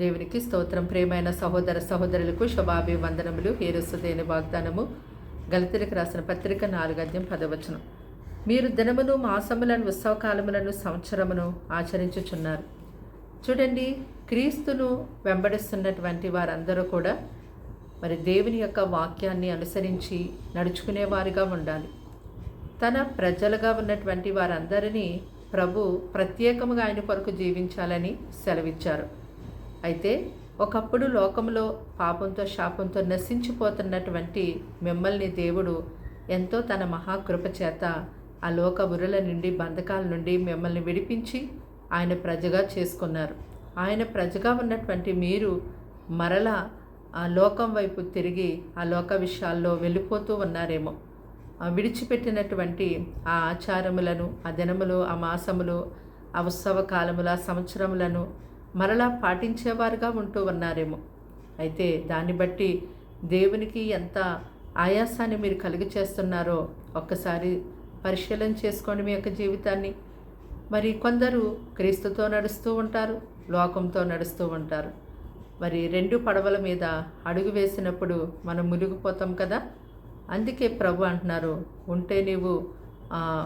దేవునికి స్తోత్రం. ప్రియమైన సహోదర సహోదరులకు శుభాభివందనములు. హేరసుదేని వాగ్దానము గలతీలకు రాసిన పత్రిక 4:10. మీరు దినమును మాసములను ఉత్సవకాలములను సంవత్సరమును ఆచరించుచున్నారు. చూడండి, క్రీస్తును వెంబడిస్తున్నటువంటి వారందరూ కూడా మరి దేవుని యొక్క వాక్యాన్ని అనుసరించి నడుచుకునేవారుగా ఉండాలి. తన ప్రజలుగా ఉన్నటువంటి వారందరినీ ప్రభు ప్రత్యేకముగా ఆయన కొరకు జీవించాలని సెలవిచ్చారు. అయితే ఒకప్పుడు లోకంలో పాపంతో శాపంతో నశించిపోతున్నటువంటి మిమ్మల్ని దేవుడు ఎంతో తన మహాకృప చేత ఆ లోక ఉరుల నుండి బంధకాల నుండి మిమ్మల్ని విడిపించి ఆయన ప్రజగా చేసుకున్నారు. ఆయన ప్రజగా ఉన్నటువంటి మీరు మరలా ఆ లోకం వైపు తిరిగి ఆ లోక విషయాల్లో వెళ్ళిపోతూ ఉన్నారేమో. విడిచిపెట్టినటువంటి ఆ ఆచారములను, ఆ దినములు, ఆ మాసములు, ఆ ఉత్సవ కాలములు, ఆ సంవత్సరములను మరలా పాటించేవారుగా ఉంటూ ఉన్నారేమో. అయితే దాన్ని బట్టి దేవునికి ఎంత ఆయాసాన్ని మీరు కలిగి చేస్తున్నారో ఒక్కసారి పరిశీలన చేసుకోండి మీ యొక్క జీవితాన్ని. మరి కొందరు క్రీస్తుతో నడుస్తూ ఉంటారు, లోకంతో నడుస్తూ ఉంటారు. మరి రెండు పడవల మీద అడుగు వేసినప్పుడు మనం మునిగిపోతాం కదా. అందుకే ప్రభు అంటున్నారు, ఉంటే నీవు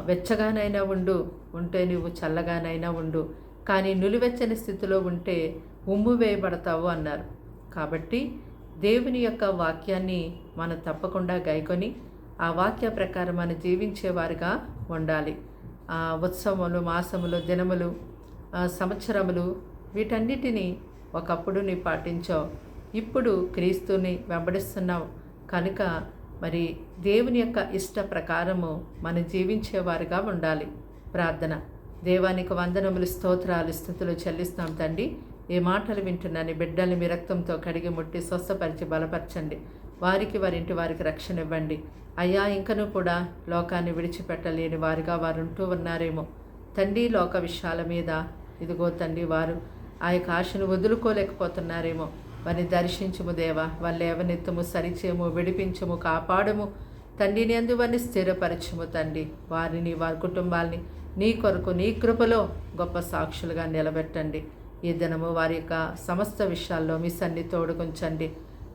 వెచ్చగానైనా ఉండు, ఉంటే నీవు చల్లగానైనా ఉండు, కానీ నులివెచ్చని స్థితిలో ఉంటే ఉమ్ము వేయబడతావు అన్నారు. కాబట్టి దేవుని యొక్క వాక్యాన్ని మనం తప్పకుండా గైకొని ఆ వాక్య ప్రకారం మనం జీవించేవారుగా ఉండాలి. ఉత్సవములు, మాసములు, దినములు, సంవత్సరములు వీటన్నిటినీ ఒకప్పుడు నీ పాటించావు, ఇప్పుడు క్రీస్తుని వెంబడిస్తున్నావు కనుక మరి దేవుని యొక్క ఇష్ట ప్రకారము మనం జీవించేవారుగా ఉండాలి. ప్రార్థన. దేవానికి వందనములు, స్తోత్రాలు, స్తుతులు చెల్లిస్తాం తండ్రి. ఈ మాటలు వింటున్నాను బిడ్డల్ని మీ రక్తంతో కడిగి ముట్టి స్వస్థపరిచి బలపరచండి. వారికి వారింటి వారికి రక్షణ ఇవ్వండి అయ్యా. ఇంకనూ కూడా లోకాన్ని విడిచిపెట్టలేని వారుగా వారు ఉంటూ ఉన్నారేమో తండ్రి. లోక విషయాల మీద ఇదిగో తండ్రి వారు ఆ యొక్క ఆశను వదులుకోలేకపోతున్నారేమో. వారిని దర్శించుము దేవా, వాళ్ళ లేవనెత్తము, సరిచేము, విడిపించము, కాపాడము తండ్రి. నీ వారిని స్థిరపరచము తండ్రి. వారిని, వారి కుటుంబాలని నీ కొరకు నీ కృపలో గొప్ప సాక్షులుగా నిలబెట్టండి. ఈ దినము వారి యొక్క సమస్త విషయాల్లో మీ సన్ని తోడుకుంచండి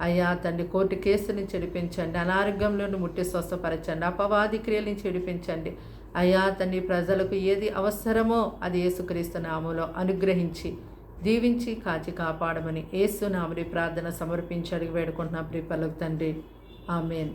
అయ్యా తండ్రి. కోర్టు కేసు నుంచి విడిపించండి, అనారోగ్యంలోని ముట్టి స్వస్థపరచండి, అపవాది క్రియల నుంచి విడిపించండి అయ్యా తండ్రి. ప్రజలకు ఏది అవసరమో అది యేసుక్రీస్తు నామములో అనుగ్రహించి దీవించి కాచి కాపాడమని యేసు నామములో ప్రార్థన సమర్పించి అడిగి వేడుకుంటున్నా ప్రియ పలుకు తండ్రి. ఆమేన్.